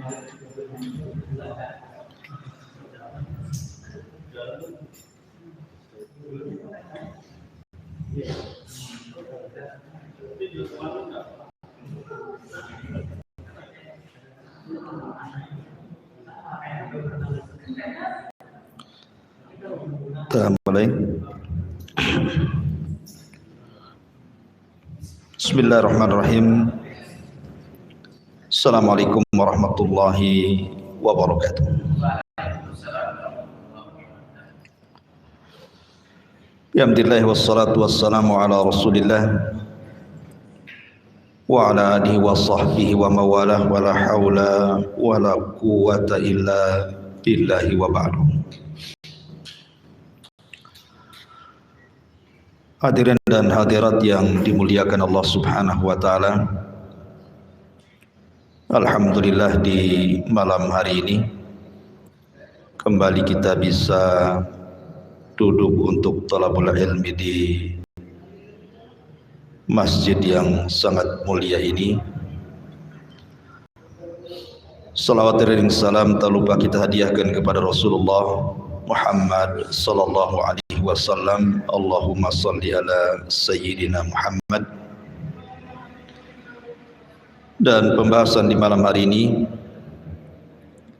Mulai. Bismillahirrahmanirrahim. Assalamualaikum warahmatullahi wabarakatuh. Alhamdulillah wassalatu wassalamu ala Rasulillah wa ala alihi wa sahbihi wa mawalah wa la hawla wa la quwwata illa billahi wa ba'du. Hadirin dan hadirat yang dimuliakan Allah Subhanahu wa taala. Alhamdulillah di malam hari ini kembali kita bisa duduk untuk thalabul ilmi di masjid yang sangat mulia ini. Salawat dan salam tak lupa kita hadiahkan kepada Rasulullah Muhammad sallallahu alaihi wasallam. Allahumma salli ala sayyidina Muhammad. Dan pembahasan di malam hari ini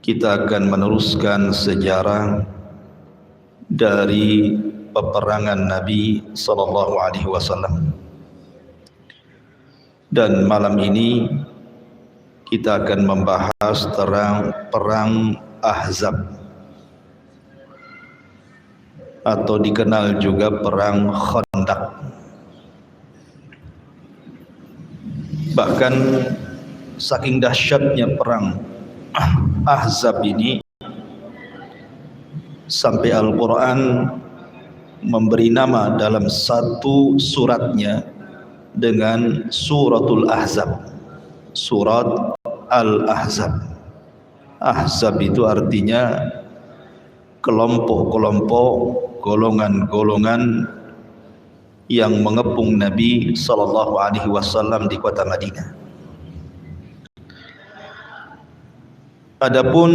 kita akan meneruskan sejarah dari peperangan Nabi sallallahu alaihi wasallam. Dan malam ini kita akan membahas tentang perang Ahzab atau dikenal juga perang Khandaq. Bahkan saking dahsyatnya perang Ahzab ini sampai Al-Quran memberi nama dalam satu suratnya dengan Suratul Ahzab, Surat Al-Ahzab. Ahzab itu artinya kelompok-kelompok, golongan-golongan yang mengepung Nabi sallallahu alaihi wasallam di kota Madinah. Adapun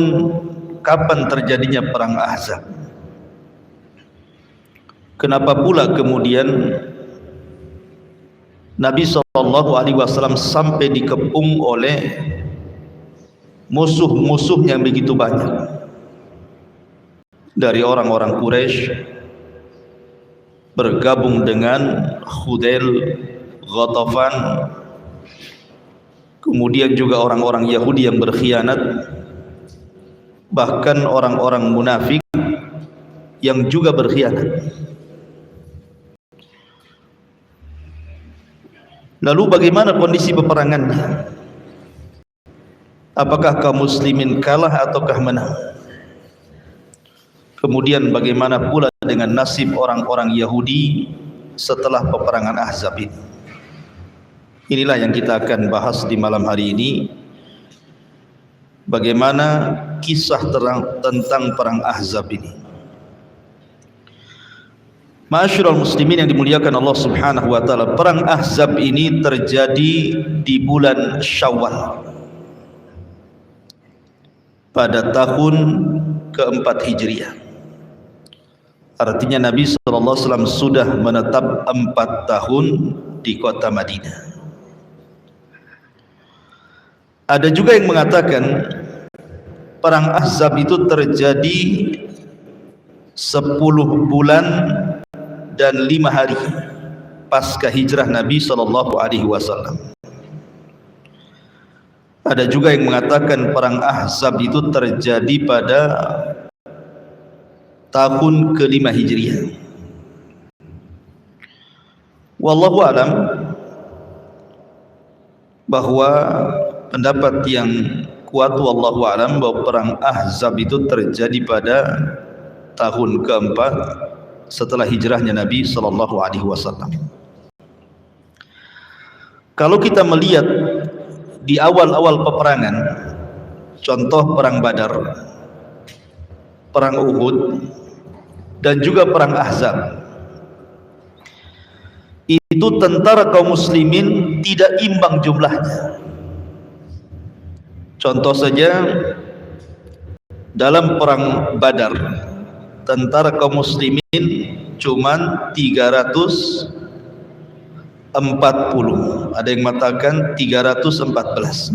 kapan terjadinya perang Ahzab? Kenapa pula kemudian Nabi sallallahu alaihi wasallam sampai dikepung oleh musuh-musuh yang begitu banyak? Dari orang-orang Quraisy bergabung dengan Khudail, Ghatafan, kemudian juga orang-orang Yahudi yang berkhianat, bahkan orang-orang munafik yang juga berkhianat. Lalu bagaimana kondisi peperangannya? Apakah kaum muslimin kalah ataukah menang? Kemudian bagaimana pula dengan nasib orang-orang Yahudi setelah peperangan Ahzab ini? Inilah yang kita akan bahas di malam hari ini. Bagaimana kisah tentang perang Ahzab ini. Ma'asyiral muslimin yang dimuliakan Allah Subhanahu wa taala, perang Ahzab ini terjadi di bulan Syawal pada tahun keempat Hijriah. Artinya Nabi sallallahu alaihi wasallam sudah menetap 4 tahun di kota Madinah. Ada juga yang mengatakan perang Ahzab itu terjadi 10 bulan dan 5 hari pasca hijrah Nabi sallallahu alaihi wasallam. Ada juga yang mengatakan perang Ahzab itu terjadi pada tahun ke-5 Hijriah. Wallahu alam, bahwa pendapat yang kuat wallahu alam bahwa perang Ahzab itu terjadi pada tahun keempat setelah hijrahnya Nabi sallallahu alaihi wasallam. Kalau kita melihat di awal-awal peperangan, contoh perang Badar, perang Uhud, dan juga perang Ahzab, itu tentara kaum muslimin tidak imbang jumlahnya. Contoh saja dalam perang Badar, tentara kaum muslimin cuman 340, ada yang mengatakan 314,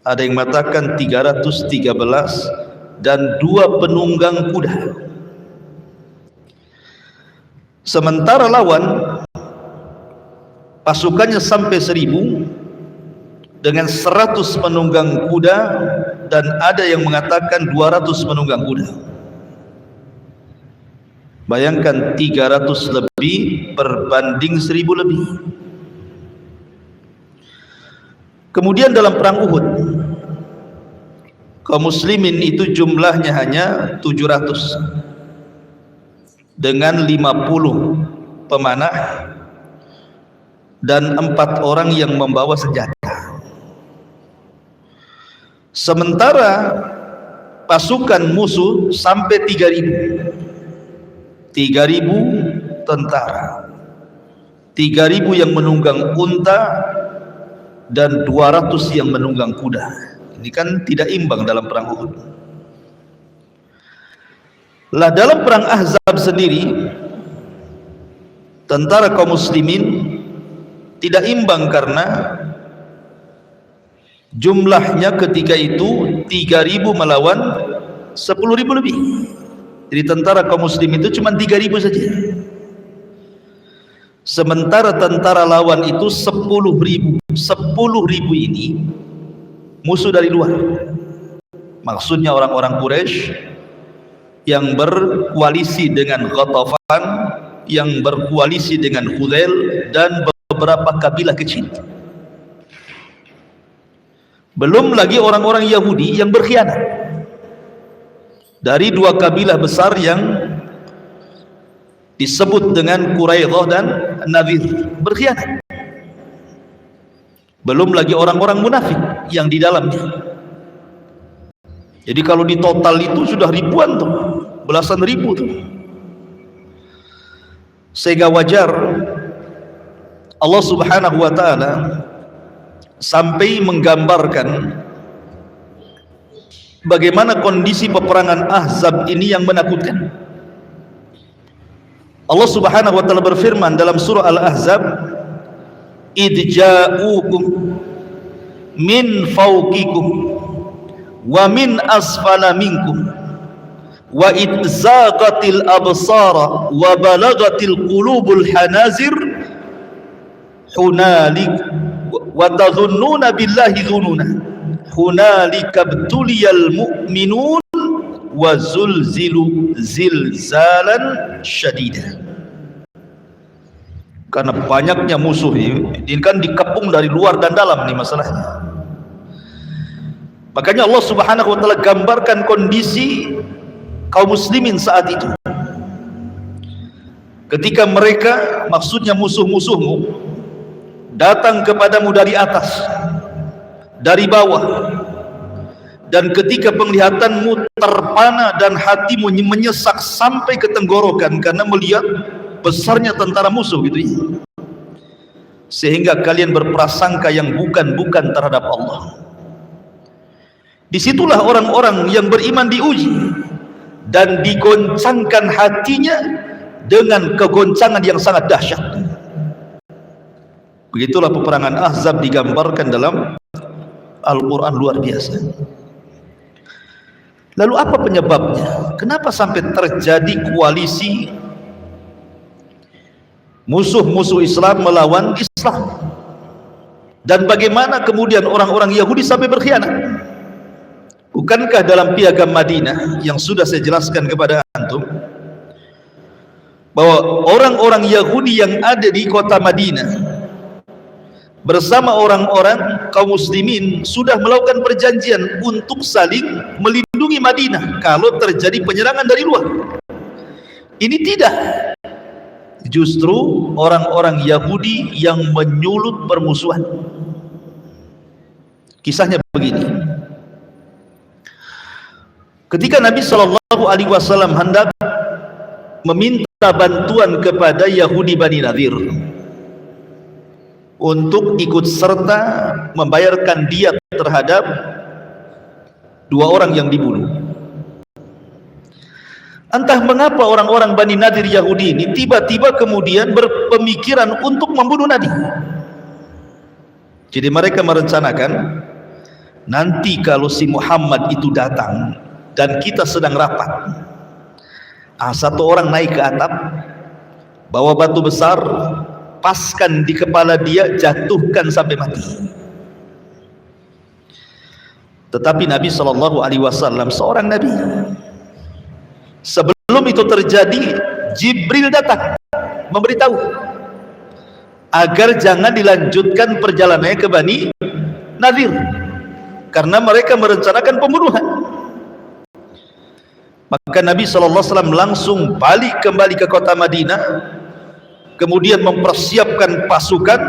ada yang mengatakan 313, dan 2 penunggang kuda. Sementara lawan pasukannya sampai 1000 dengan 100 penunggang kuda, dan ada yang mengatakan 200 penunggang kuda. Bayangkan 300 lebih berbanding 1000 lebih. Kemudian dalam perang Uhud, kaum muslimin itu jumlahnya hanya 700 dengan 50 pemanah dan 4 orang yang membawa senjata. Sementara pasukan musuh sampai 3.000 tentara, 3.000 yang menunggang unta dan 200 yang menunggang kuda. Ini kan tidak imbang dalam perang Uhud. Lah dalam perang Ahzab sendiri, tentara kaum muslimin tidak imbang karena jumlahnya ketika itu 3.000 melawan 10.000 lebih. Jadi tentara kaum muslim itu cuma 3.000 saja. Sementara tentara lawan itu 10.000. 10.000 ini musuh dari luar. Maksudnya orang-orang Quraisy yang berkoalisi dengan Ghatafan, yang berkoalisi dengan Hudzail, dan beberapa kabilah kecil. Belum lagi orang-orang Yahudi yang berkhianat dari 2 kabilah besar yang disebut dengan Quraidah dan Nadir, berkhianat. Belum lagi orang-orang munafik yang di dalamnya. Jadi kalau di total itu sudah ribuan tuh, belasan ribu tuh. Sehingga wajar Allah Subhanahu wa taala sampai menggambarkan bagaimana kondisi peperangan Ahzab ini yang menakutkan. Allah Subhanahu wa taala berfirman dalam surah Al-Ahzab, idja'ukum min fawqikum wa min asfala minkum wa idzaqatil absara wa balagatil qulubul hanazir hunalik wa tadhunnuna billahi dhununa hunalika btuliyal mu'minun wa zulzilu zilzalan syadida. Karena banyaknya musuh ini kan dikepung dari luar dan dalam nih masalahnya. Makanya Allah Subhanahu wa taala gambarkan kondisi kaum muslimin saat itu. Ketika mereka, maksudnya musuh-musuhmu, datang kepadamu dari atas, dari bawah, dan ketika penglihatanmu terpana dan hatimu menyesak sampai ke tenggorokan karena melihat besarnya tentara musuh gitu ya, sehingga kalian berprasangka yang bukan-bukan terhadap Allah. Disitulah orang-orang yang beriman diuji dan digoncangkan hatinya dengan kegoncangan yang sangat dahsyat. Begitulah peperangan Ahzab digambarkan dalam Al-Quran, luar biasa. Lalu apa penyebabnya? Kenapa sampai terjadi koalisi musuh-musuh Islam melawan Islam? Dan bagaimana kemudian orang-orang Yahudi sampai berkhianat? Bukankah dalam piagam Madinah yang sudah saya jelaskan kepada antum bahwa orang-orang Yahudi yang ada di kota Madinah bersama orang-orang kaum muslimin sudah melakukan perjanjian untuk saling melindungi Madinah kalau terjadi penyerangan dari luar? Ini tidak. Justru orang-orang Yahudi yang menyulut permusuhan. Kisahnya begini. Ketika Nabi SAW hendak meminta bantuan kepada Yahudi Bani Nadir untuk ikut serta membayarkan diat terhadap dua orang yang dibunuh. Entah mengapa orang-orang Bani Nadir Yahudi ini tiba-tiba kemudian berpemikiran untuk membunuh Nabi. Jadi mereka merencanakan, nanti kalau si Muhammad itu datang dan kita sedang rapat, satu orang naik ke atap, bawa batu besar, paskan di kepala dia, jatuhkan sampai mati. Tetapi Nabi SAW seorang Nabi. Sebelum itu terjadi, Jibril datang memberitahu agar jangan dilanjutkan perjalanannya ke Bani Nadir, karena mereka merencanakan pembunuhan. Maka Nabi SAW langsung balik kembali ke kota Madinah, kemudian mempersiapkan pasukan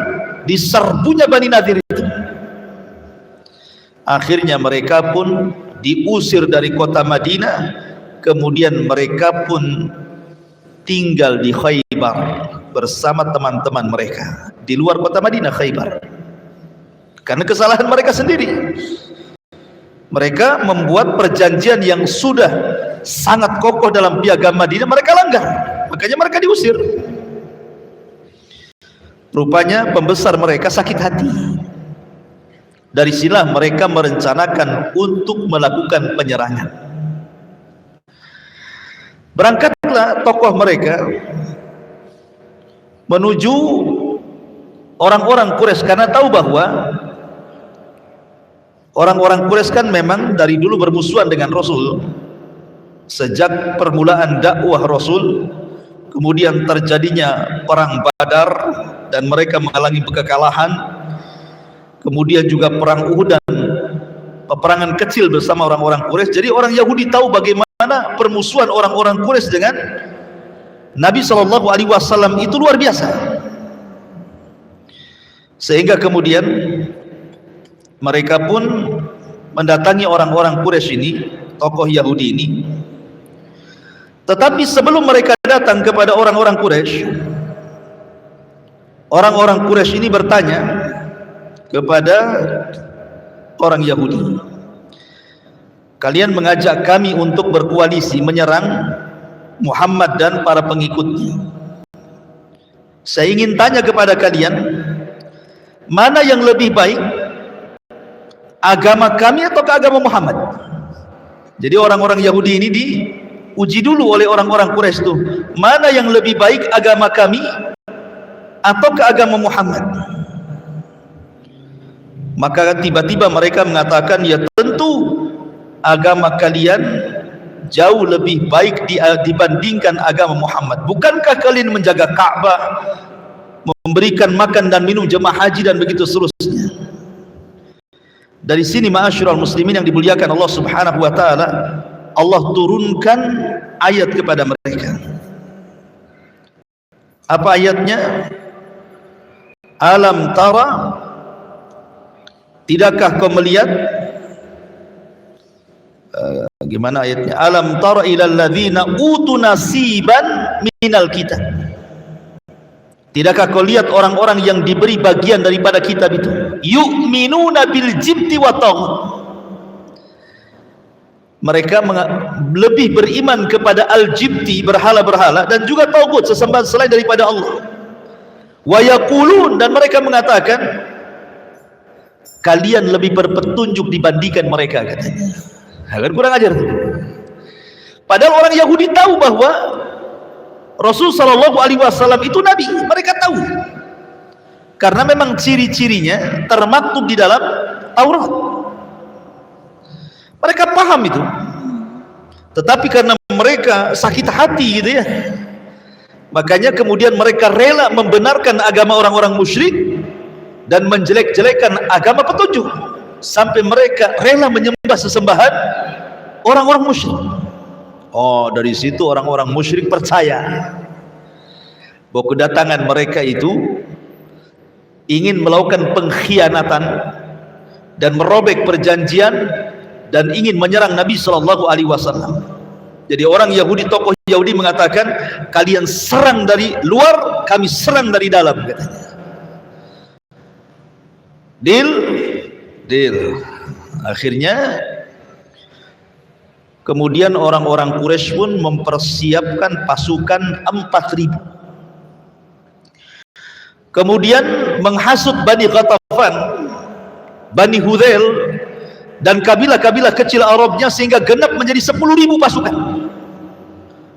di serbunya Bani Nadir itu. Akhirnya mereka pun diusir dari kota Madinah, kemudian mereka pun tinggal di Khaybar bersama teman-teman mereka di luar kota Madinah, Khaybar. Karena kesalahan mereka sendiri. Mereka membuat perjanjian yang sudah sangat kokoh dalam piagam Madinah, mereka langgar, makanya mereka diusir. Rupanya pembesar mereka sakit hati. Dari sinilah mereka merencanakan untuk melakukan penyerangan. Berangkatlah tokoh mereka menuju orang-orang Quraisy, karena tahu bahwa orang-orang Quraisy kan memang dari dulu bermusuhan dengan Rasul. Sejak permulaan dakwah Rasul, kemudian terjadinya perang Badar dan mereka mengalami kekalahan, kemudian juga perang Uhud dan peperangan kecil bersama orang-orang Quraisy. Jadi orang Yahudi tahu bagaimana permusuhan orang-orang Quraisy dengan Nabi SAW itu luar biasa, sehingga kemudian mereka pun mendatangi orang-orang Quraisy ini, tokoh Yahudi ini. Tetapi sebelum mereka datang kepada orang-orang Quraisy, orang-orang Quraisy ini bertanya kepada orang Yahudi, kalian mengajak kami untuk berkoalisi menyerang Muhammad dan para pengikutnya. Saya ingin tanya kepada kalian, mana yang lebih baik, agama kami atau agama Muhammad? Jadi orang-orang Yahudi ini diuji dulu oleh orang-orang Quraisy itu, mana yang lebih baik, agama kami atau ke agama Muhammad? Maka tiba-tiba mereka mengatakan, ya tentu agama kalian jauh lebih baik dibandingkan agama Muhammad. Bukankah kalian menjaga Ka'bah, memberikan makan dan minum jemaah haji dan begitu seterusnya? Dari sini ma'asyiral muslimin yang dimuliakan Allah Subhanahu wa taala, Allah turunkan ayat kepada mereka. Apa ayatnya? Alam tara, tidakkah kau melihat, gimana ayatnya? Alam tara ilal ladzina utu nasiban minal kitab. Tidakkah kau lihat orang-orang yang diberi bagian daripada kitab itu, yu'minuna bil jibti wa taghut, mereka lebih beriman kepada al-jibti, berhala-berhala, dan juga taghut, sesembahan selain daripada Allah. Wa yaqulun, dan mereka mengatakan kalian lebih berpetunjuk dibandingkan mereka, katanya. Kan kurang ajar tuh. Padahal orang Yahudi tahu bahwa Rasul SAW itu Nabi, mereka tahu, karena memang ciri-cirinya termaktub di dalam Taurat. Mereka paham itu, tetapi karena mereka sakit hati gitu ya, makanya kemudian mereka rela membenarkan agama orang-orang musyrik dan menjelek-jelekan agama petunjuk, sampai mereka rela menyembah sesembahan orang-orang musyrik. Oh, dari situ orang-orang musyrik percaya bahwa kedatangan mereka itu ingin melakukan pengkhianatan dan merobek perjanjian dan ingin menyerang Nabi SAW. Jadi orang Yahudi, tokoh Yahudi mengatakan, kalian serang dari luar, kami serang dari dalam, katanya. Deal. Akhirnya Kemudian orang-orang Quraisy pun mempersiapkan pasukan 4.000. Kemudian menghasut Bani Ghatafan, Bani Hudzail dan kabilah-kabilah kecil Arabnya, sehingga genap menjadi 10.000 pasukan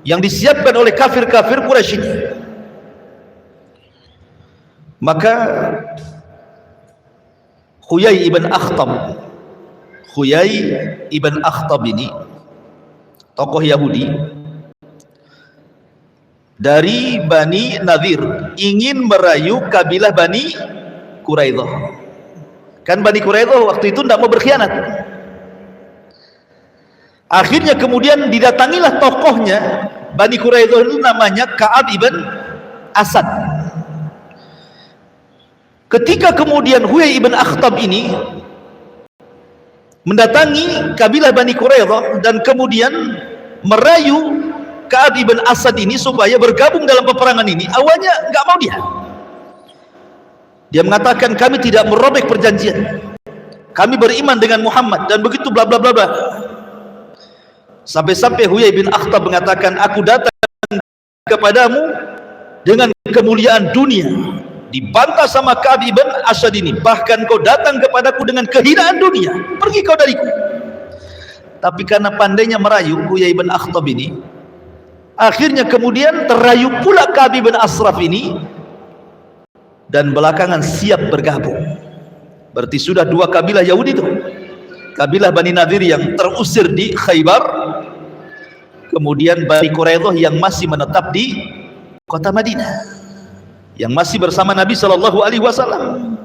yang disiapkan oleh kafir-kafir Quraisy ini. Maka Huyai ibn Akhtab ini tokoh Yahudi dari Bani Nadir ingin merayu kabilah Bani Quraidah. Kan Bani Quraidah waktu itu tidak mau berkhianat. Akhirnya kemudian didatangilah tokohnya Bani Quraidah itu, namanya Ka'ab ibn Asad. Ketika kemudian Huyai ibn Akhtab ini mendatangi kabilah Bani Quraidah dan kemudian merayu Ka'ab ibn Asad ini supaya bergabung dalam peperangan ini, awalnya nggak mau dia mengatakan, kami tidak merobek perjanjian, kami beriman dengan Muhammad dan begitu bla bla bla bla. Sampai-sampai Huyai bin Akhtab mengatakan, aku datang kepadamu dengan kemuliaan dunia, dibantah sama Ka'ab ibn Asad ini, bahkan kau datang kepadaku dengan kehinaan dunia, pergi kau dariku. Tapi karena pandainya merayu Huyai bin Akhtab ini, akhirnya kemudian terayu pula Ka'ab ibn Ashraf ini, dan belakangan siap bergabung. Berarti sudah 2 kabilah Yahudi itu, kabilah Bani Nadir yang terusir di Khaybar, kemudian Bani Quraidah yang masih menetap di kota Madinah, yang masih bersama Nabi Shallallahu Alaihi Wasallam.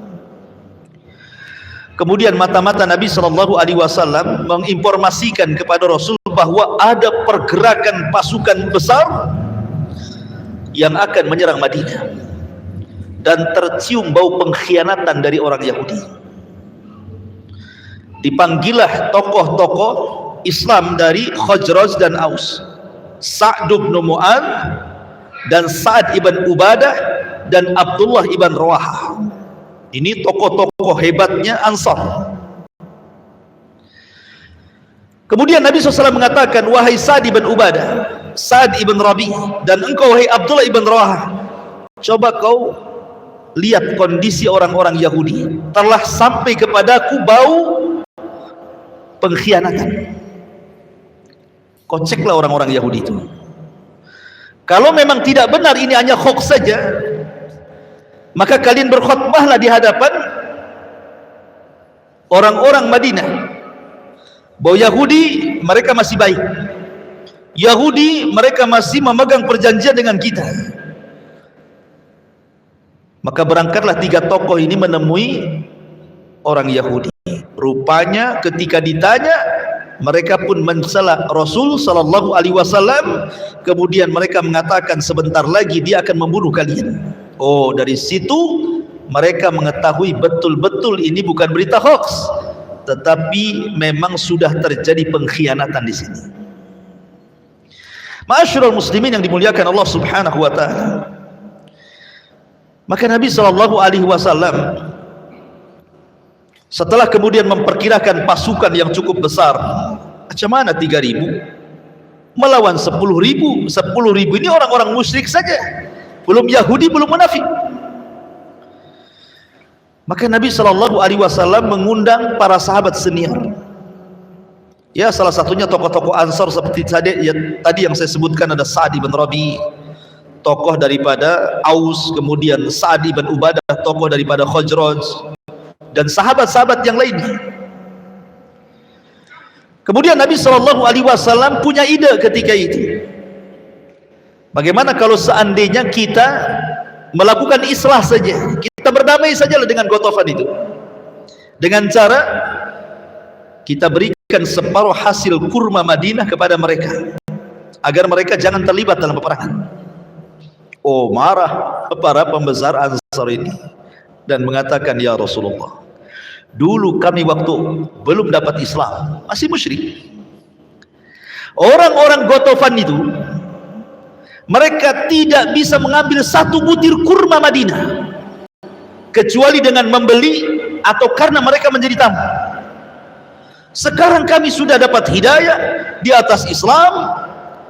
Kemudian mata-mata Nabi Shallallahu Alaihi Wasallam menginformasikan kepada Rasul bahwa ada pergerakan pasukan besar yang akan menyerang Madinah, dan tercium bau pengkhianatan dari orang Yahudi. Dipanggillah tokoh-tokoh Islam dari Khazraj dan Aus, Sa'd bin Mu'adz dan Sa'ad ibn Ubadah dan Abdullah ibn Rawahah. Ini tokoh-tokoh hebatnya Ansar. Kemudian Nabi SAW mengatakan, wahai Sa'ad ibn Ubadah, Sa'ad ibn Rabi, dan engkau wahai Abdullah ibn Rawahah, coba kau lihat kondisi orang-orang Yahudi, telah sampai kepadaku bau pengkhianatan. Kau ceklah orang-orang Yahudi itu. Kalau memang tidak benar ini hanya hoax saja, maka kalian berkhutbahlah di hadapan orang-orang Madinah bahwa Yahudi mereka masih baik, Yahudi mereka masih memegang perjanjian dengan kita. Maka berangkatlah 3 tokoh ini menemui orang Yahudi. Rupanya ketika ditanya, mereka pun mencela Rasul Sallallahu Alaihi Wasallam. Kemudian mereka mengatakan, sebentar lagi dia akan membunuh kalian. Oh, dari situ mereka mengetahui betul-betul ini bukan berita hoax, tetapi memang sudah terjadi pengkhianatan di sini. Ma'asyiral muslimin yang dimuliakan Allah Subhanahu wa taala. Maka Nabi Shallallahu Alaihi Wasallam setelah kemudian memperkirakan pasukan yang cukup besar, macam mana 3.000 melawan 10.000? 10.000 ini orang-orang musyrik saja, belum Yahudi, belum munafik. Maka Nabi Shallallahu Alaihi Wasallam mengundang para sahabat senior. Ya, salah satunya tokoh-tokoh Ansar seperti tadi yang saya sebutkan, ada Sa'ad ibn Rabi, tokoh daripada Aus, kemudian Sa'ad ibn Ubadah, tokoh daripada Khazraj, dan sahabat-sahabat yang lainnya. Kemudian Nabi Shallallahu Alaihi Wasallam punya ide ketika itu, bagaimana kalau seandainya kita melakukan islah saja, kita berdamai sajalah dengan Ghatafan itu, dengan cara kita berikan separuh hasil kurma Madinah kepada mereka, agar mereka jangan terlibat dalam peperangan. Oh, marah para pembesar Ansar ini dan mengatakan, ya Rasulullah, dulu kami waktu belum dapat Islam masih musyrik. Orang-orang Ghatafan itu mereka tidak bisa mengambil 1 butir kurma Madinah kecuali dengan membeli atau karena mereka menjadi tamu. Sekarang kami sudah dapat hidayah di atas Islam,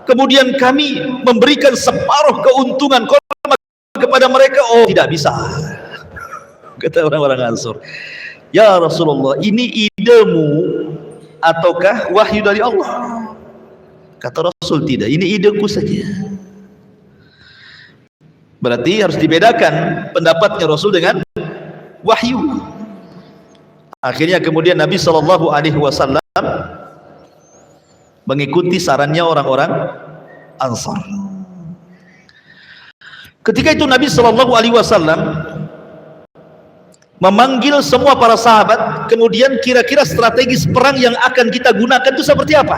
kemudian kami memberikan separuh keuntungan kepada mereka. Oh, tidak bisa, kata orang-orang Ansor. Ya Rasulullah, ini idemu ataukah wahyu dari Allah? Kata Rasul, tidak, ini ideku saja. Berarti harus dibedakan pendapatnya Rasul dengan wahyu. Akhirnya kemudian Nabi SAW mengikuti sarannya orang-orang Ansar. Ketika itu Nabi SAW memanggil semua para sahabat, kemudian kira-kira strategis perang yang akan kita gunakan itu seperti apa?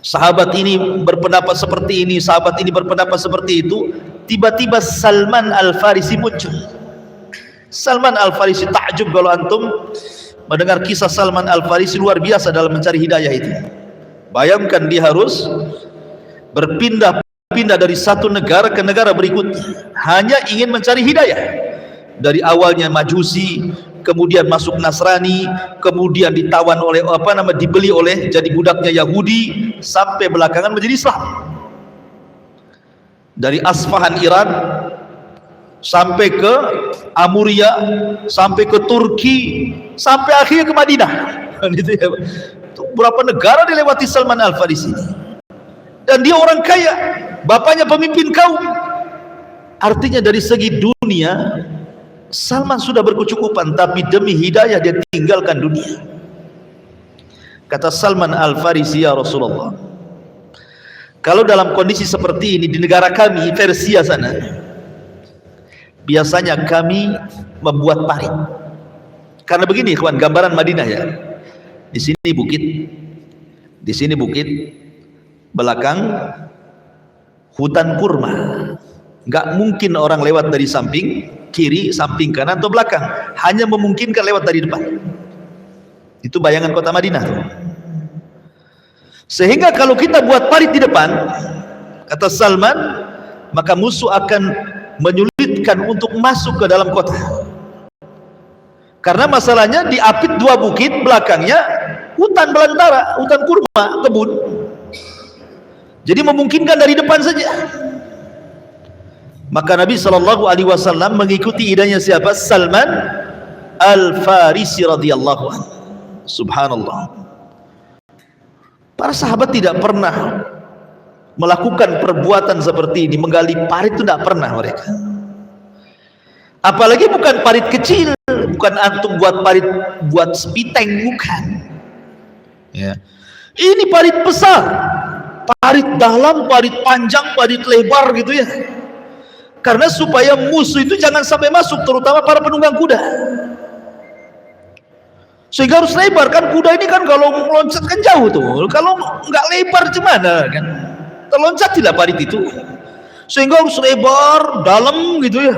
Sahabat ini berpendapat seperti ini, sahabat ini berpendapat seperti itu. Tiba-tiba Salman Al-Farisi muncul. Salman Al-Farisi, takjub kalau antum mendengar kisah Salman Al-Farisi, luar biasa dalam mencari hidayah itu. Bayangkan dia harus berpindah-pindah dari satu negara ke negara berikutnya, hanya ingin mencari hidayah. Dari awalnya Majusi, kemudian masuk Nasrani, kemudian ditawan oleh dibeli oleh jadi budaknya Yahudi, sampai belakangan menjadi Islam. Dari Asfahan Iran sampai ke Amuria, sampai ke Turki, sampai akhirnya ke Madinah. Berapa negara dilewati Salman Al-Farisi. Dan dia orang kaya, bapaknya pemimpin kaum. Artinya dari segi dunia Salman sudah berkecukupan, tapi demi hidayah dia tinggalkan dunia. Kata Salman Al-Farisi, ya Rasulullah, kalau dalam kondisi seperti ini di negara kami Persia sana, biasanya kami membuat parit. Karena begini kawan, gambaran Madinah ya. Di sini bukit, belakang hutan kurma. Nggak mungkin orang lewat dari samping kiri, samping kanan atau belakang, hanya memungkinkan lewat dari depan. Itu bayangan kota Madinah tuh. Sehingga kalau kita buat parit di depan, kata Salman, maka musuh akan menyulitkan untuk masuk ke dalam kota. Karena masalahnya diapit dua bukit, belakangnya hutan belantara, hutan kurma, kebun. Jadi memungkinkan dari depan saja. Maka Nabi SAW mengikuti idenya siapa? Salman Al-Farisi radhiyallahu anhu. Subhanallah. Para sahabat tidak pernah melakukan perbuatan seperti ini, menggali parit itu tidak pernah mereka. Apalagi bukan parit kecil, bukan antum buat parit buat sepiteng, bukan. Ya. Ini parit besar, parit dalam, parit panjang, parit lebar gitu ya. Karena supaya musuh itu jangan sampai masuk, terutama para penunggang kuda. Sehingga harus lebar, kan kuda ini kan kalau meloncat kan jauh tuh. Kalau nggak lebar gimana kan? Terloncat tidak parit itu. Sehingga harus lebar, dalam gitu ya.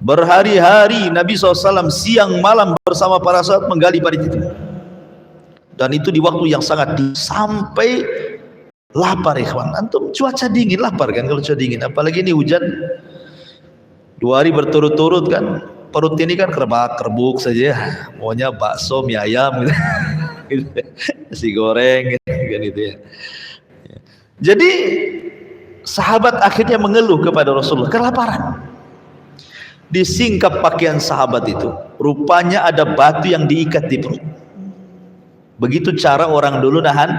Berhari-hari Nabi SAW siang malam bersama para sahabat menggali parit itu. Dan itu di waktu yang sangat sampai lapar ikhwan. Antum cuaca dingin lapar kan kalau cuaca dingin, apalagi ini hujan 2 hari berturut-turut kan, perut ini kan kerbak-kerbuk saja, maunya bakso, mie ayam gitu. Nasi goreng gitu ya. Jadi sahabat akhirnya mengeluh kepada Rasulullah kelaparan. Disingkap pakaian sahabat itu, rupanya ada batu yang diikat di perut. Begitu cara orang dulu nahan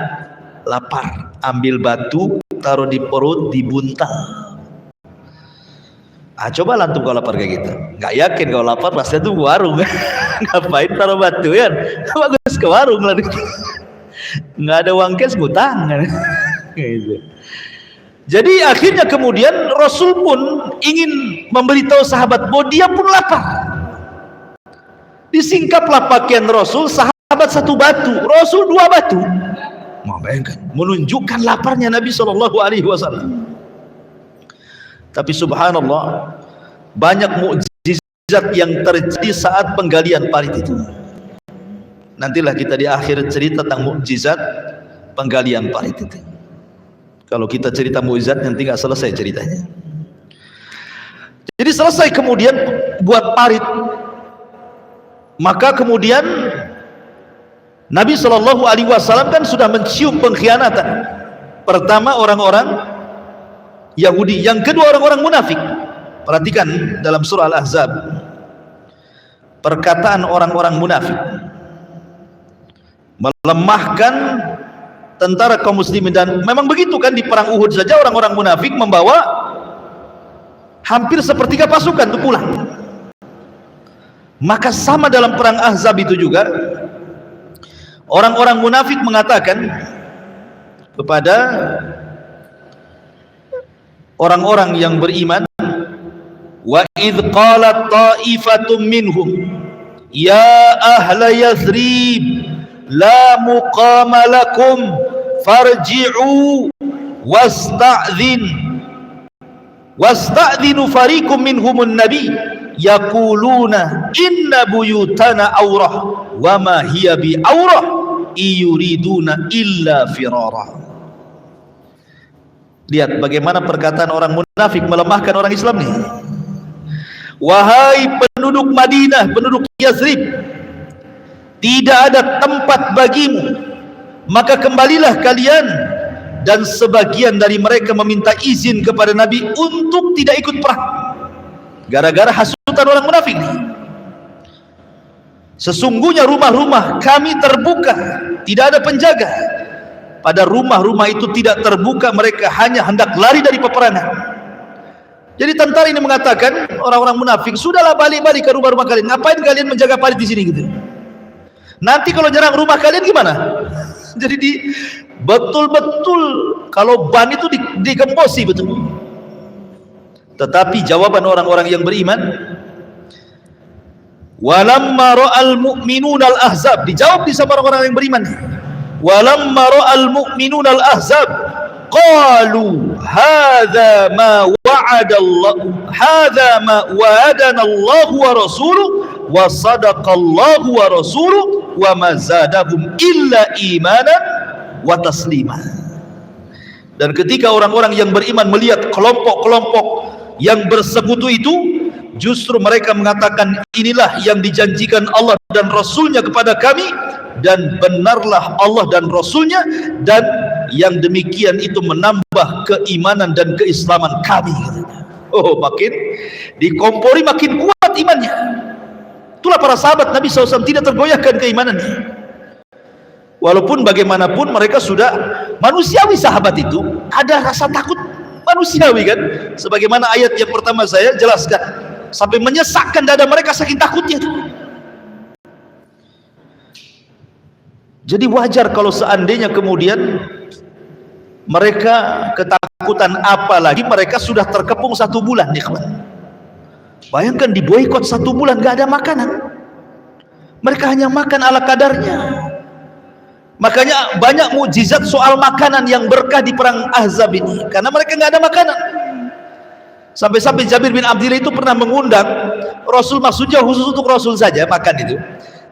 lapar, ambil batu taruh di perut, dibuntal. Coba antum kalau lapar kayak gitu, nggak yakin kalau lapar pasti tuh warung. Ngapain taruh batu ya? Bagus ke warung lah. Nggak ada uang cash, ngutang. Gitu. Jadi akhirnya kemudian Rasul pun ingin memberitahu sahabat bahwa dia pun lapar. Disingkaplah pakaian Rasul, sahabat 1 batu, Rasul 2 batu. Bayangkan, menunjukkan laparnya Nabi SAW. Tapi subhanallah, banyak mukjizat yang terjadi saat penggalian parit itu. Nantilah kita di akhir cerita tentang mukjizat penggalian parit itu. Kalau kita cerita mukjizat nanti nggak selesai ceritanya. Jadi selesai kemudian buat parit, Maka kemudian Nabi SAW kan sudah mencium pengkhianatan. Pertama orang-orang Yahudi, yang kedua orang-orang munafik. Perhatikan dalam surah Al-Ahzab perkataan orang-orang munafik, melemahkan tentara kaum muslimin. Dan memang begitu kan, di perang Uhud saja orang-orang munafik membawa hampir sepertiga pasukan untuk pulang. Maka sama dalam perang Ahzab itu juga orang-orang munafik mengatakan kepada orang-orang yang beriman, wa idh qalat ta'ifatum minhum ya ahla Yathrib la muqama lakum farji'u wasta'dhinu fariqum minhumun nabi yaquluna inna buyutana awrah wa ma hiya bi awrah yuriduna illa firara. Lihat bagaimana perkataan orang munafik melemahkan orang Islam nih. Wahai penduduk Madinah, penduduk Yathrib, tidak ada tempat bagimu, maka kembalilah kalian. Dan sebagian dari mereka meminta izin kepada Nabi untuk tidak ikut perang gara-gara hasutan orang munafik. Sesungguhnya rumah-rumah kami terbuka, tidak ada penjaga. Pada rumah-rumah itu tidak terbuka, mereka hanya hendak lari dari peperangan. Jadi tentara ini mengatakan, orang-orang munafik, sudahlah balik-balik ke rumah-rumah kalian. Ngapain kalian menjaga parit di sini gitu? Nanti kalau nyerang rumah kalian gimana? Jadi betul-betul kalau ban itu digembosi betul. Tetapi jawaban orang-orang yang beriman, walamma ra'al mu'minuna al-ahzab, dijawab di sama orang-orang yang beriman. Walamma ra'al mu'minuna al-ahzab qalu hadza ma wa'ada Allah, hadza ma wa'adana Allah wa rasuluhu wa sadaqa Allah wa rasuluhu wa ma zadahum illa imanan wa taslima. Dan ketika orang-orang yang beriman melihat kelompok-kelompok yang bersekutu itu, justru mereka mengatakan inilah yang dijanjikan Allah dan Rasulnya kepada kami, dan benarlah Allah dan Rasulnya, dan yang demikian itu menambah keimanan dan keislaman kami. Oh, makin dikompori, makin kuat imannya. Itulah para sahabat Nabi SAW, tidak tergoyahkan keimanannya. Walaupun bagaimanapun mereka sudah manusiawi, sahabat itu ada rasa takut manusiawi kan, sebagaimana ayat yang pertama saya jelaskan, sampai menyesakkan dada mereka saking takutnya itu. Jadi wajar kalau seandainya kemudian mereka ketakutan, apalagi mereka sudah terkepung 1 bulan nih kawan. Bayangkan diboikot 1 bulan gak ada makanan, mereka hanya makan ala kadarnya. Makanya banyak mukjizat soal makanan yang berkah di perang Ahzab ini, karena mereka nggak ada makanan. Sampai-sampai Jabir bin Abdillah itu pernah mengundang Rasul, maksudnya khusus untuk Rasul saja makan itu.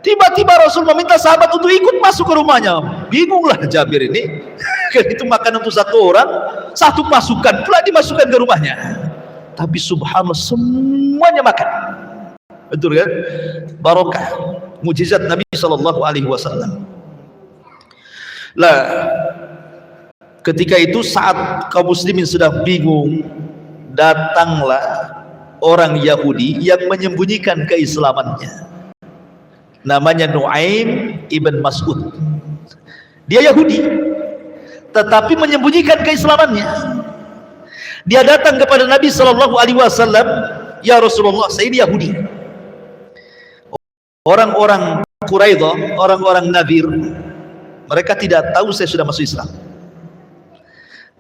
Tiba-tiba Rasul meminta sahabat untuk ikut masuk ke rumahnya. Bingunglah Jabir ini, kan itu makan untuk 1 orang, 1 pasukan pula dimasukkan ke rumahnya. Tapi subhanallah semuanya makan. Betul kan? Barokah, mukjizat Nabi SAW. Lah, ketika itu saat kaum muslimin sudah bingung, datanglah orang Yahudi yang menyembunyikan keislamannya. Namanya Nuaim ibn Mas'ud. Dia Yahudi, tetapi menyembunyikan keislamannya. Dia datang kepada Nabi SAW, ya Rasulullah, saya ini Yahudi. Orang-orang Quraidah, orang-orang Nadir, mereka tidak tahu saya sudah masuk Islam.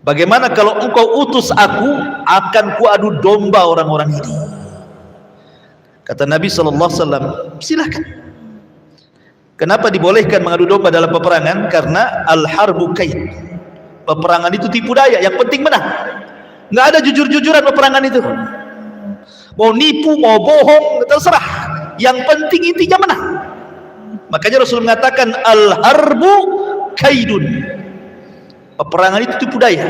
Bagaimana kalau engkau utus aku, akan kuadu domba orang-orang ini. Kata Nabi SAW, silakan. Kenapa dibolehkan mengadu domba dalam peperangan? Karena al-harbu kaid, peperangan itu tipu daya, yang penting menang. Nggak ada jujur-jujuran peperangan itu. Mau nipu, mau bohong, terserah, yang penting intinya menang. Makanya Rasul mengatakan al-harbu kaidun, peperangan itu tipu daya.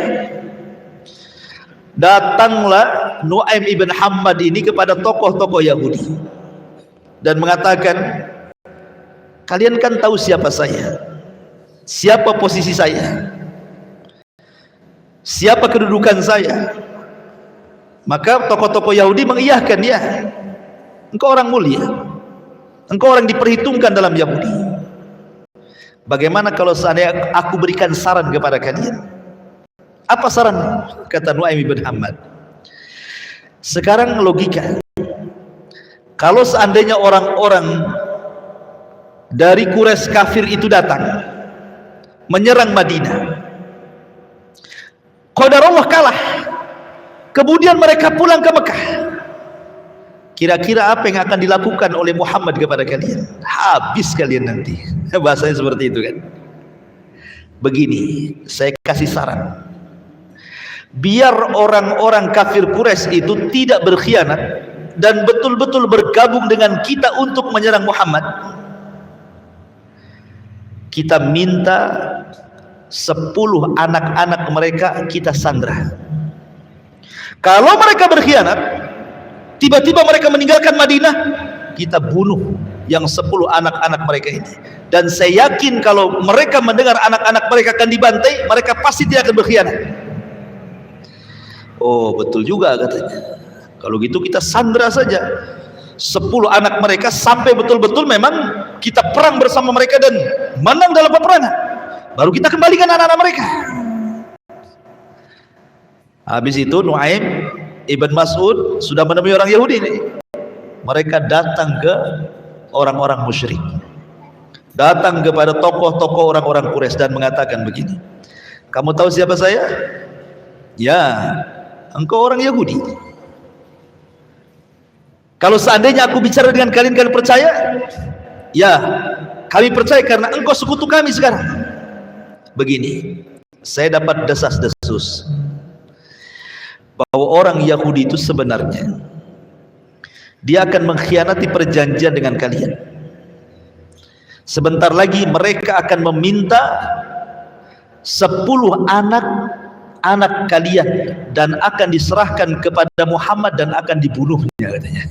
Datanglah Nuaim ibn Hammad ini kepada tokoh-tokoh Yahudi dan mengatakan, Kalian kan tahu siapa saya, siapa posisi saya, siapa kedudukan saya. Maka tokoh-tokoh Yahudi mengiyahkan, ya, engkau orang mulia, engkau orang diperhitungkan dalam Yahudi. Bagaimana kalau seandainya aku berikan saran kepada kalian? Apa saran? Kata Nuaim bin Hammad, sekarang logika, kalau seandainya orang-orang dari Quraisy kafir itu datang menyerang Madinah, qadarullah kalah, kemudian mereka pulang ke Mekah, kira-kira apa yang akan dilakukan oleh Muhammad kepada kalian? Habis kalian nanti. Bahasanya seperti itu kan. Begini, saya kasih saran, biar orang-orang kafir Quraisy itu tidak berkhianat dan betul-betul bergabung dengan kita untuk menyerang Muhammad. Kita minta 10 anak-anak mereka kita sandra. Kalau mereka berkhianat, tiba-tiba mereka meninggalkan Madinah, kita bunuh yang 10 anak-anak mereka ini. Dan saya yakin kalau mereka mendengar anak-anak mereka akan dibantai, mereka pasti tidak akan berkhianat. Oh, betul juga katanya. Kalau gitu kita sandra saja 10 anak mereka sampai betul-betul memang kita perang bersama mereka dan menang dalam peperangan, baru kita kembalikan anak-anak mereka. Habis itu Nuaim ibn Mas'ud sudah menemui orang Yahudi ini. Mereka datang ke orang-orang musyrik, datang kepada tokoh-tokoh orang-orang Quraisy dan mengatakan begini, kamu tahu siapa saya? Ya, engkau orang Yahudi. Kalau seandainya aku bicara dengan kalian, kalian percaya? Ya, kami percaya karena engkau sekutu kami sekarang. Begini, saya dapat desas-desus bahwa orang Yahudi itu sebenarnya dia akan mengkhianati perjanjian dengan kalian. Sebentar lagi mereka akan meminta 10 anak kalian dan akan diserahkan kepada Muhammad dan akan dibunuhnya katanya.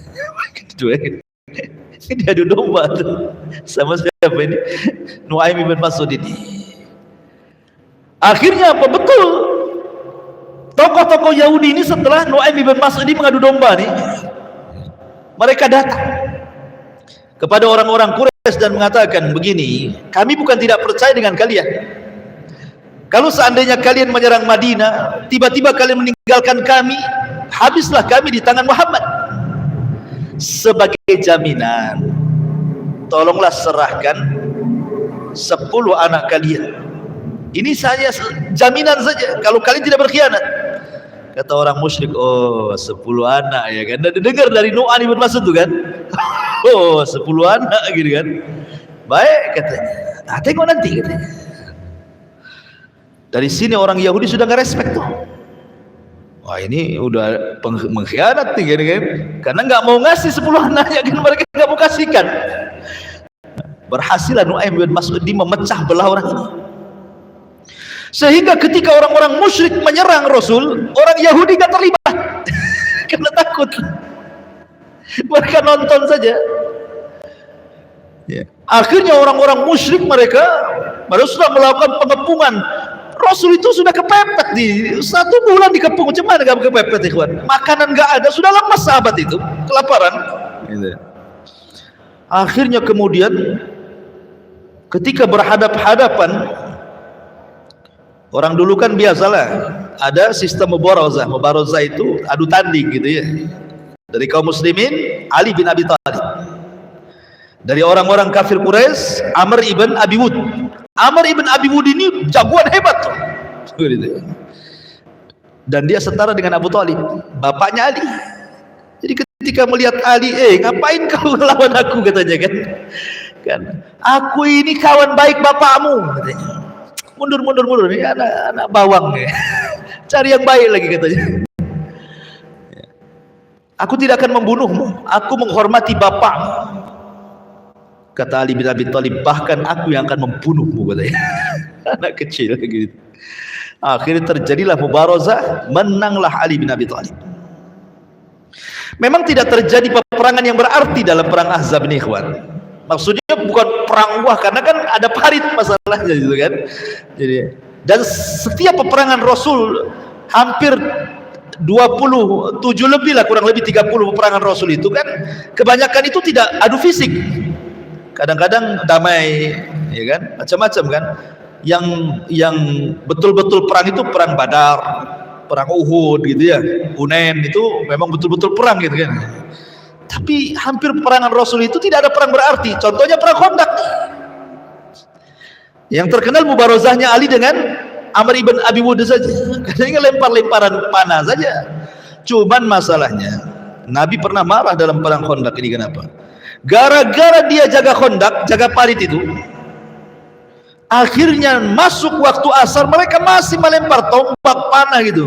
Ini adu domba tuh sama siapa ini? Nuaim bin Mas'ud ini. Akhirnya apa? Betul, tokoh-tokoh Yahudi ini setelah Nuaim bin Mas'ud ini mengadu domba nih, mereka datang kepada orang-orang Quraisy dan mengatakan begini, kami bukan tidak percaya dengan kalian. Kalau seandainya kalian menyerang Madinah, tiba-tiba kalian meninggalkan kami, habislah kami di tangan Muhammad. Sebagai jaminan, tolonglah serahkan 10 anak kalian. Ini saja jaminan saja, kalau kalian tidak berkhianat. Kata orang musyrik, oh 10 anak ya kan. Dan dengar dari Nu'aim bin Mas'ud kan, oh 10 anak gitu kan. Baik katanya, nah, tengok nanti katanya. Dari sini orang Yahudi sudah nggak respect tuh. Wah ini udah mengkhianat nih kan, karena nggak mau ngasih 10 anaknya kan, mereka nggak mau kasihkan. Berhasil Nuaim bin Mas'ud memecah belah orang ini, sehingga ketika orang-orang musyrik menyerang Rasul, orang Yahudi nggak terlibat karena takut. Mereka nonton saja. Akhirnya orang-orang musyrik mereka sudah melakukan pengepungan. Rasul itu sudah kepepet di 1 bulan dikepung, cuman gak kepepet ikhwan, makanan gak ada, sudah lemas sahabat itu, kelaparan gitu. Akhirnya kemudian ketika berhadap-hadapan, orang dulu kan biasalah ada sistem mubarazah. Mubarazah itu adu tanding gitu ya, dari kaum muslimin Ali bin Abi Thalib, dari orang-orang kafir Quraisy Amr ibn Abi Wud. Amr ibn Abi Wud ini jagoan hebat tuh. Dan dia setara dengan Abu Thalib, bapaknya Ali. Jadi ketika melihat Ali, ngapain kau lawan aku katanya kan, aku ini kawan baik bapakmu katanya. Mundur ini anak bawang ya. Cari yang baik lagi katanya. Aku tidak akan membunuhmu, aku menghormati bapakmu. Kata Ali bin Abi Thalib, bahkan aku yang akan membunuhmu katanya. Anak kecil gitu. Akhirnya terjadilah mubarazah, menanglah Ali bin Abi Thalib. Memang tidak terjadi peperangan yang berarti dalam perang Ahzab ini ikhwan. Maksudnya bukan perang wah, karena kan ada parit masalahnya gitu kan. Jadi, dan setiap peperangan Rasul hampir 27 lebih lah, kurang lebih 30 peperangan Rasul itu kan kebanyakan itu tidak adu fisik. Kadang-kadang damai, ya kan, macam-macam kan. Yang betul-betul perang itu perang Badar, perang Uhud gitu ya, Hunain itu memang betul-betul perang gitu kan. Tapi hampir peperangan Rasul itu tidak ada perang berarti. Contohnya perang Khandaq. Yang terkenal mubarozahnya Ali dengan Amr ibn Abi Wud saja. Katanya lempar-lemparan panah saja. Cuman masalahnya Nabi pernah marah dalam perang Khandaq ini. Kenapa? Gara-gara dia jaga Khandaq, jaga parit itu, akhirnya masuk waktu asar mereka masih melempar tombak panah gitu.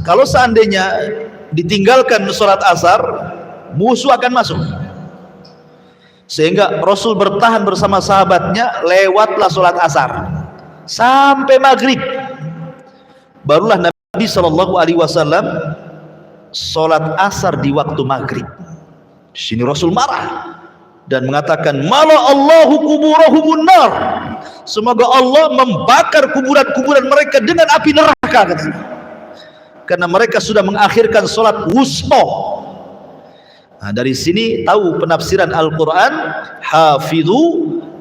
Kalau seandainya ditinggalkan sholat asar, musuh akan masuk. Sehingga Rasul bertahan bersama sahabatnya, lewatlah sholat asar sampai maghrib. Barulah Nabi SAW sholat asar di waktu maghrib. Di sini Rasul marah dan mengatakan, mala Allahu kuburahumun nar, semoga Allah membakar kuburan-kuburan mereka dengan api neraka, katanya. Karena mereka sudah mengakhirkan sholat wusta. Nah, dari sini tahu penafsiran Al-Quran, hafidhu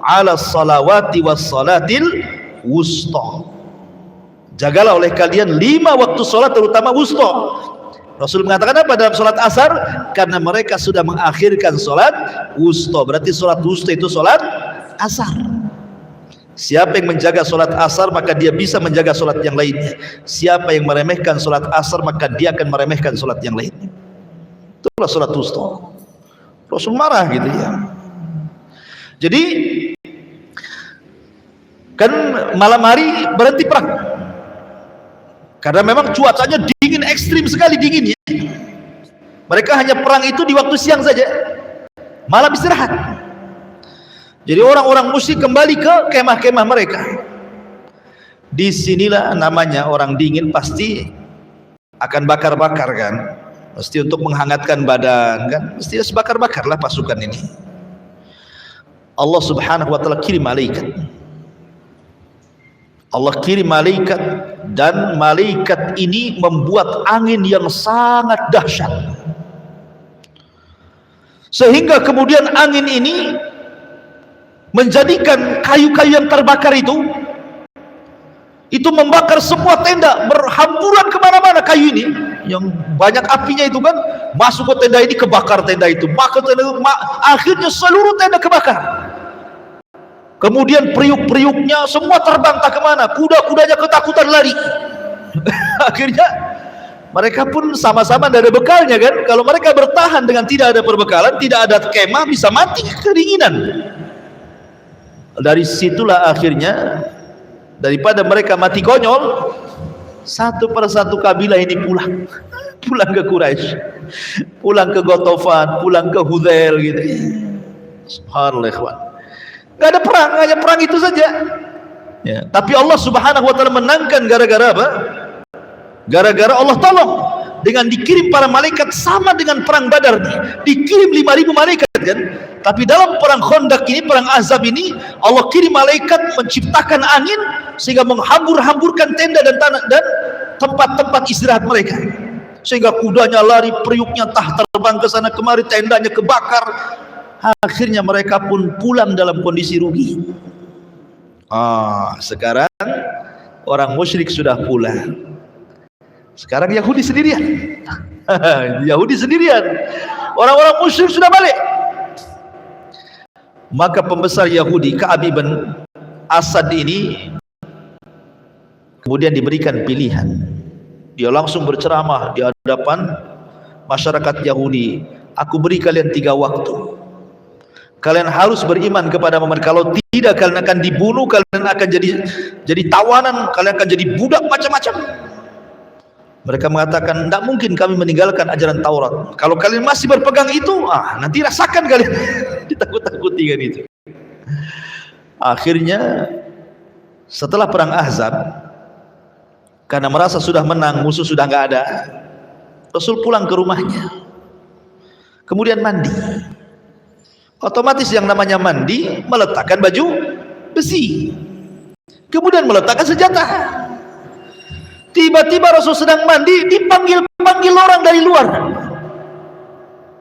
ala salawati was salatil wusta, jagalah oleh kalian 5 waktu sholat terutama wusta. Rasul mengatakan apa dalam sholat asar? Karena mereka sudah mengakhirkan sholat wusta. Berarti sholat wusta itu sholat asar. Siapa yang menjaga sholat asar, maka dia bisa menjaga sholat yang lainnya. Siapa yang meremehkan sholat asar, maka dia akan meremehkan sholat yang lainnya. Itulah sholat wusta. Rasul marah gitu ya. Jadi kan malam hari berhenti perang, karena memang cuacanya dingin, ekstrim sekali dinginnya. Mereka hanya perang itu di waktu siang saja, malam istirahat. Jadi orang-orang musyrik kembali ke kemah-kemah mereka. Disinilah namanya orang dingin pasti akan bakar-bakar kan, mesti untuk menghangatkan badan kan, mesti bakar-bakarlah pasukan ini. Allah Subhanahu wa taala kirim malaikat. Allah kirim malaikat, dan malaikat ini membuat angin yang sangat dahsyat, sehingga kemudian angin ini menjadikan kayu-kayu yang terbakar itu membakar semua tenda, berhamburan kemana-mana kayu ini yang banyak apinya itu kan, masuk ke tenda ini, kebakar tenda itu, maka akhirnya seluruh tenda kebakar. Kemudian periuk-periuknya semua terbang tak kemana, kuda-kudanya ketakutan lari. Akhirnya mereka pun sama-sama tidak ada bekalnya kan. Kalau mereka bertahan dengan tidak ada perbekalan, tidak ada kemah, bisa mati kedinginan. Dari situlah akhirnya, daripada mereka mati konyol, satu persatu kabilah ini pulang ke Quraisy, pulang ke Ghatafan, pulang ke Hudzail gitu. Subhanallah. Gak ada perang, hanya perang itu saja ya. Tapi Allah Subhanahu wa taala menangkan gara-gara apa? Gara-gara Allah tolong dengan dikirim para malaikat, sama dengan perang Badar dikirim 5.000 malaikat kan. Tapi dalam perang Khandaq ini, perang Ahzab ini, Allah kirim malaikat menciptakan angin sehingga menghambur-hamburkan tenda dan tanah dan tempat-tempat istirahat mereka, sehingga kudanya lari, periuknya terbang ke sana kemari, tendanya kebakar. Akhirnya mereka pun pulang dalam kondisi rugi. Sekarang orang musyrik sudah pulang. Sekarang Yahudi sendirian. Yahudi sendirian. Orang-orang musyrik sudah balik. Maka pembesar Yahudi Ka'ab bin Asad ini kemudian diberikan pilihan. Dia langsung berceramah di hadapan masyarakat Yahudi. Aku beri kalian 3 waktu. Kalian harus beriman kepada Muhammad. Kalau tidak, kalian akan dibunuh, kalian akan jadi tawanan, kalian akan jadi budak macam-macam. Mereka mengatakan, tidak mungkin kami meninggalkan ajaran Taurat. Kalau kalian masih berpegang itu, nanti rasakan kalian. Ditakut-takuti kan itu. Akhirnya setelah perang Ahzab, karena merasa sudah menang, musuh sudah nggak ada, Rasul pulang ke rumahnya, kemudian mandi. Otomatis yang namanya mandi meletakkan baju besi, kemudian meletakkan senjata. Tiba-tiba Rasul sedang mandi, dipanggil orang dari luar.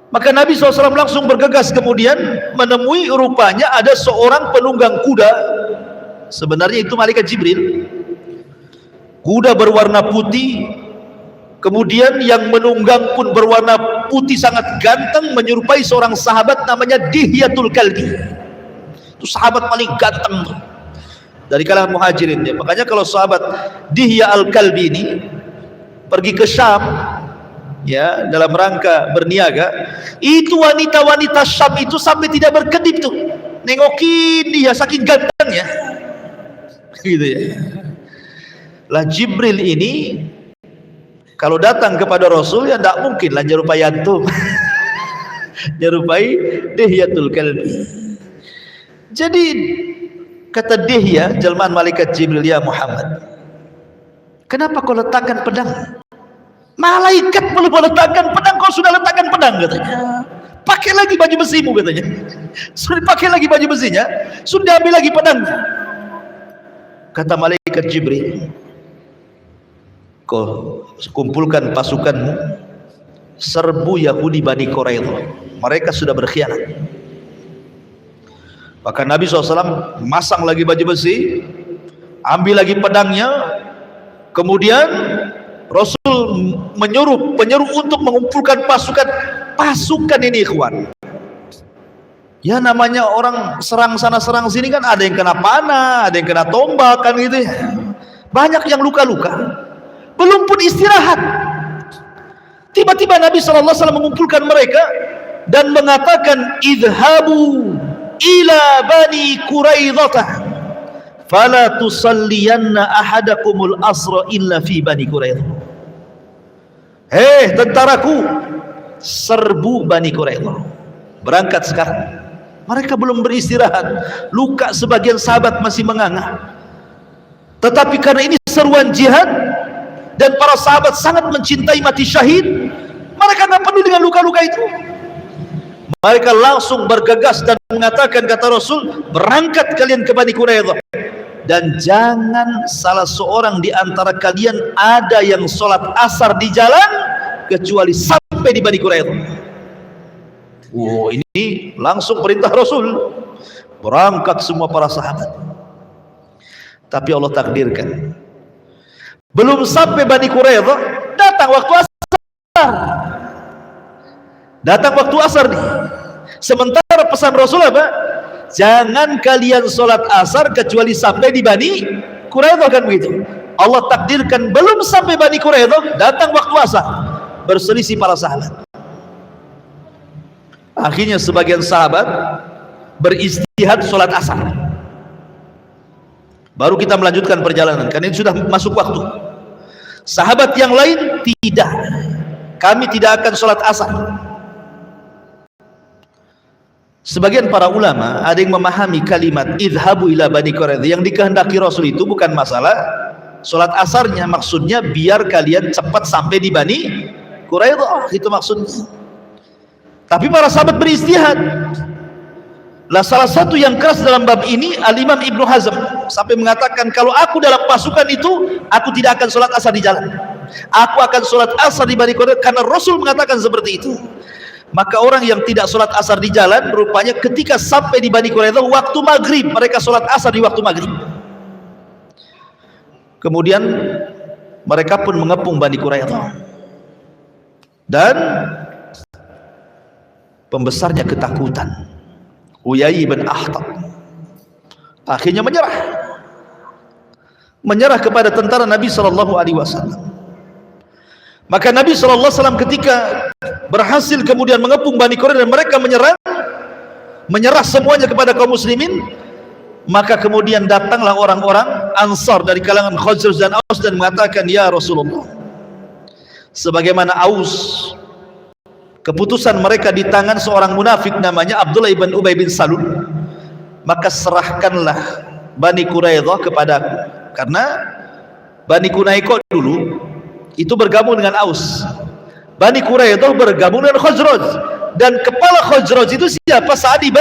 Maka Nabi SAW langsung bergegas, kemudian menemui, rupanya ada seorang penunggang kuda. Sebenarnya itu malaikat Jibril. Kuda berwarna putih, kemudian yang menunggang pun berwarna putih sangat ganteng, menyerupai seorang sahabat namanya Dihyatul Kalbi. Itu sahabat paling ganteng dari kalangan muhajirin ya. Makanya kalau sahabat Dihya al-Kalbi ini pergi ke Syam ya, dalam rangka berniaga, itu wanita-wanita Syam itu sampai tidak berkedip tuh nengokin dia, saking gantengnya gitu ya. Lah Jibril ini kalau datang kepada Rasul ya tidak mungkin lah nyerupai antum nyerupai Dihyatul Kalbi. Jadi kata Dihya, jelmaan malaikat Jibril, ya Muhammad, kenapa kau letakkan pedang? Malaikat belum meletakkan pedang, kau sudah letakkan pedang katanya. Pakai lagi baju besimu katanya. Sudah pakai lagi baju besinya, sudah ambil lagi pedang. Kata malaikat Jibril, kau kumpulkan pasukanmu, serbu Yahudi Bani Quraidah, mereka sudah berkhianat. Maka Nabi SAW masang lagi baju besi, ambil lagi pedangnya, kemudian Rasul menyuruh untuk mengumpulkan pasukan ini ikhwan. Ya namanya orang serang sana serang sini kan, ada yang kena panah, ada yang kena tombak kan gitu ya. Banyak yang luka-luka, belum pun istirahat. Tiba-tiba Nabi SAW mengumpulkan mereka dan mengatakan, idhabu ila Bani Quraidah fala tusalliyanna ahadakumul asra illa fi Bani Quraidah. Hei tentaraku, serbu Bani Quraidah, berangkat sekarang. Mereka belum beristirahat, luka sebagian sahabat masih menganga, tetapi karena ini seruan jihad dan para sahabat sangat mencintai mati syahid, mereka nggak peduli dengan luka-luka itu. Mereka langsung bergegas dan mengatakan, kata Rasul, berangkat kalian ke Bani Quraidah, dan jangan salah seorang di antara kalian ada yang sholat asar di jalan kecuali sampai di Bani Quraidah. Wow, ini langsung perintah Rasul, berangkat semua para sahabat. Tapi Allah takdirkan, belum sampai Bani Quraidah, datang waktu asar. Datang waktu asar nih. Sementara pesan Rasul apa? Jangan kalian sholat asar kecuali sampai di Bani Quraidah, kan begitu. Allah takdirkan belum sampai Bani Quraidah, datang waktu asar. Berselisih para sahabat. Akhirnya sebagian sahabat beristihad sholat asar. Baru kita melanjutkan perjalanan, karena ini sudah masuk waktu. Sahabat yang lain tidak. Kami tidak akan sholat asar. Sebagian para ulama ada yang memahami kalimat idhabu ila Bani Quraidah, yang dikehendaki Rasul itu bukan masalah sholat asarnya, maksudnya biar kalian cepat sampai di Bani Quraidah, itu maksudnya. Tapi para sahabat beristihad. Lah salah satu yang keras dalam bab ini Al-Imam Ibnu Hazm sampai mengatakan, kalau aku dalam pasukan itu, aku tidak akan sholat asar di jalan, aku akan sholat asar di Bani Quraidah, karena Rasul mengatakan seperti itu. Maka orang yang tidak sholat asar di jalan, rupanya ketika sampai di Bani Quraidah waktu maghrib, mereka sholat asar di waktu maghrib. Kemudian mereka pun mengepung Bani Quraidah, dan pembesarnya ketakutan, Uyai bin Akhtab, akhirnya menyerah kepada tentara Nabi SAW. Maka Nabi SAW ketika berhasil kemudian mengepung Bani Quraidah dan mereka menyerah semuanya kepada kaum muslimin, maka kemudian datanglah orang-orang Ansar dari kalangan Khazraj dan Aus dan mengatakan, ya Rasulullah, sebagaimana Aus, keputusan mereka di tangan seorang munafik namanya Abdullah ibn Ubay bin Salul, maka serahkanlah Bani Quraidah kepadaku. Karena Bani Quraidah dulu itu bergabung dengan Aus, Bani Quraidah bergabung dengan Khazraj, Dan kepala Khazraj itu siapa? Sa'ad bin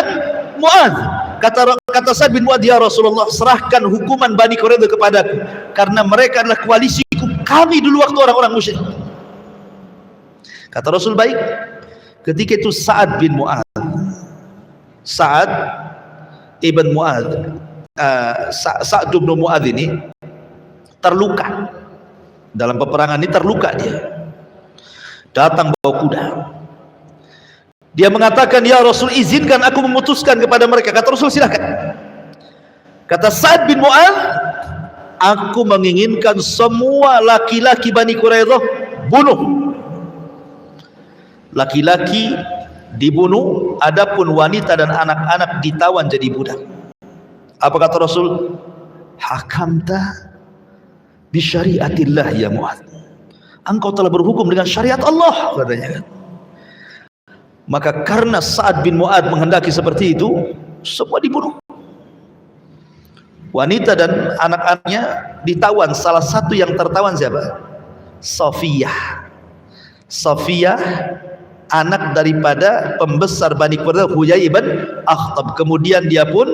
Mu'adz. Kata Sa'ad bin Mu'adz, ya Rasulullah, serahkan hukuman Bani Quraidah kepadaku, karena mereka adalah koalisiku, kami dulu waktu orang-orang musyrik. Kata Rasul, baik. Ketika itu Sa'ad bin Mu'adz, Sa'ad ibn Mu'adz, Sa'ad bin Mu'adz ini terluka. Dalam peperangan ini terluka dia. Datang bawa kuda. Dia mengatakan, ya Rasul, izinkan aku memutuskan kepada mereka. Kata Rasul, silakan. Kata Sa'ad bin Mu'adz, aku menginginkan semua laki-laki Bani Quraidah bunuh. Laki-laki dibunuh, adapun wanita dan anak-anak ditawan jadi budak. Apa kata Rasul? Hakamta bi syariatillah ya Mu'adz. Engkau telah berhukum dengan syariat Allah, katanya. Maka karena Sa'ad bin Mu'adz menghendaki seperti itu, semua dibunuh. Wanita dan anak-anaknya ditawan. Salah satu yang tertawan siapa? Safiyah. Safiyah, anak daripada pembesar Bani Quraidah, Huyai bin Akhtab. Kemudian dia pun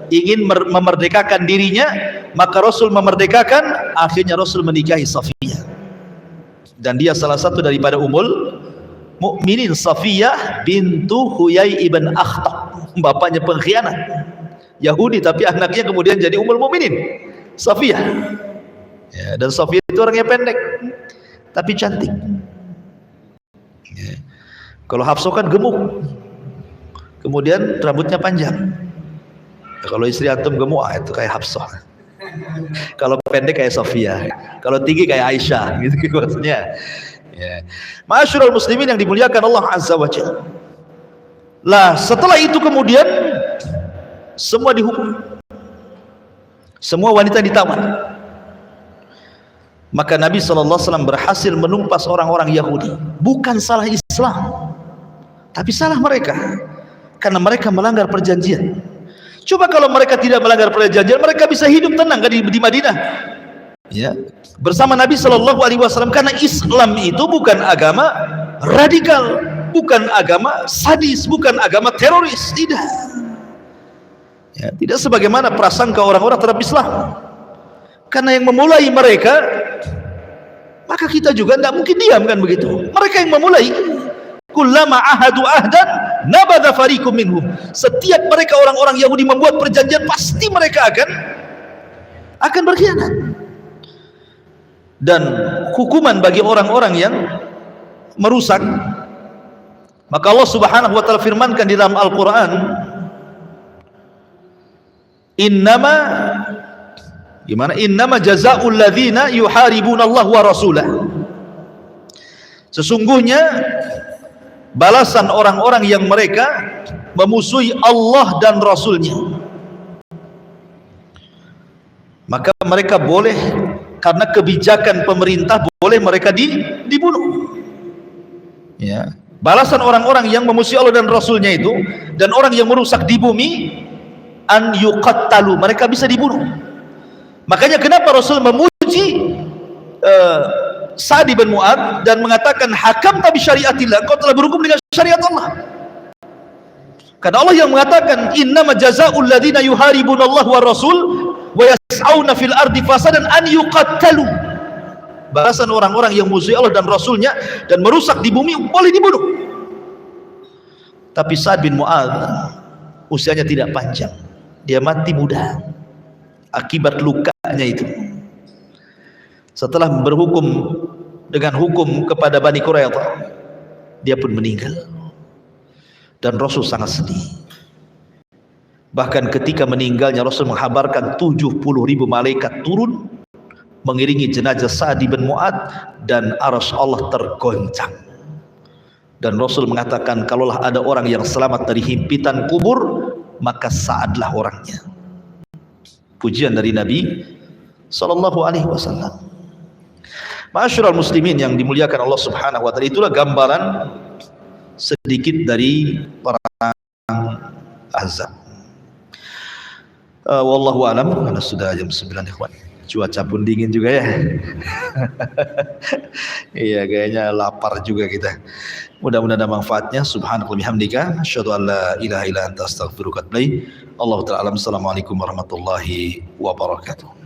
ingin memerdekakan dirinya, maka Rasul memerdekakan. Akhirnya Rasul menikahi Safiyah, dan dia salah satu daripada Ummul Mukminin, Safiyah bintu Huyai ibn Akhtab. Bapaknya pengkhianat Yahudi, tapi anaknya kemudian jadi Ummul Mukminin, Safiyah. Ya, dan Safiyah itu orangnya pendek tapi cantik. Ya. Kalau Hafsah kan gemuk, kemudian rambutnya panjang. Kalau istri antum gemuk, itu kayak Hafsah. Kalau pendek kayak Safiyah, kalau tinggi kayak Aisyah, gitu maksudnya. Ya. Ma'asyiral muslimin yang dimuliakan Allah Azza wa Jalla. Lah, setelah itu kemudian semua dihukum. Semua wanita ditawan. Maka Nabi SAW berhasil menumpas orang-orang Yahudi. Bukan salah Islam, tapi salah mereka, karena mereka melanggar perjanjian. Coba kalau mereka tidak melanggar perjanjian, mereka bisa hidup tenang di Madinah, ya, bersama Nabi SAW. Karena Islam itu bukan agama radikal, bukan agama sadis, bukan agama teroris, tidak. Ya, tidak sebagaimana prasangka orang-orang terhadap Islam. Karena yang memulai mereka, maka kita juga tidak mungkin diam, kan begitu. Mereka yang memulai. Kullama ahadu ahdan nabadha fariqum minhum. Setiap mereka orang-orang Yahudi membuat perjanjian, pasti mereka akan berkhianat. Dan hukuman bagi orang-orang yang merusak, maka Allah Subhanahu wa taala firmankan di dalam Al-Qur'an, innama jazaa'ul ladzina yuharibuna Allah wa rasulah. Sesungguhnya balasan orang-orang yang mereka memusuhi Allah dan Rasulnya, maka mereka boleh, karena kebijakan pemerintah, boleh mereka dibunuh. Ya. Balasan orang-orang yang memusuhi Allah dan Rasulnya itu, dan orang yang merusak di bumi, an yuqattalu, mereka bisa dibunuh. Makanya kenapa Rasul memuji Sa'ad bin Mu'adz dan mengatakan, hakamta bi syariatillah, engkau telah berhukum dengan syariat Allah. Karena Allah yang mengatakan, innama jazaa'ul ladzina yuharibuna Allah wa rasul wa yas'auna fil ardi fasadan an yuqattalu. Balasan orang-orang yang musuhi Allah dan Rasulnya dan merusak di bumi boleh dibunuh. Tapi Sa'ad bin Mu'adz usianya tidak panjang, dia mati muda akibat lukanya itu. Setelah berhukum dengan hukum kepada Bani Quraidah, dia pun meninggal. Dan Rasul sangat sedih. Bahkan ketika meninggalnya, Rasul menghabarkan 70.000 malaikat turun mengiringi jenazah Sa'ad bin Mu'adz, dan arsy Allah tergoncang. Dan Rasul mengatakan, kalaulah ada orang yang selamat dari himpitan kubur, maka Sa'adlah orangnya. Pujian dari Nabi SAW. Ma'asyiral muslimin yang dimuliakan Allah Subhanahu wa taala, itulah gambaran sedikit dari perang Ahzab. Wallahu a'lam. Karena sudah jam 9, ikhwan. Cuaca pun dingin juga ya. Iya, kayaknya lapar juga kita. Mudah-mudahan ada manfaatnya. Subhanakallahumma bihamdika asyhadu an la ilaha illa anta astaghfiruka wa atubu ilaik. Allahu ta'ala alam. Assalamualaikum warahmatullahi wabarakatuh.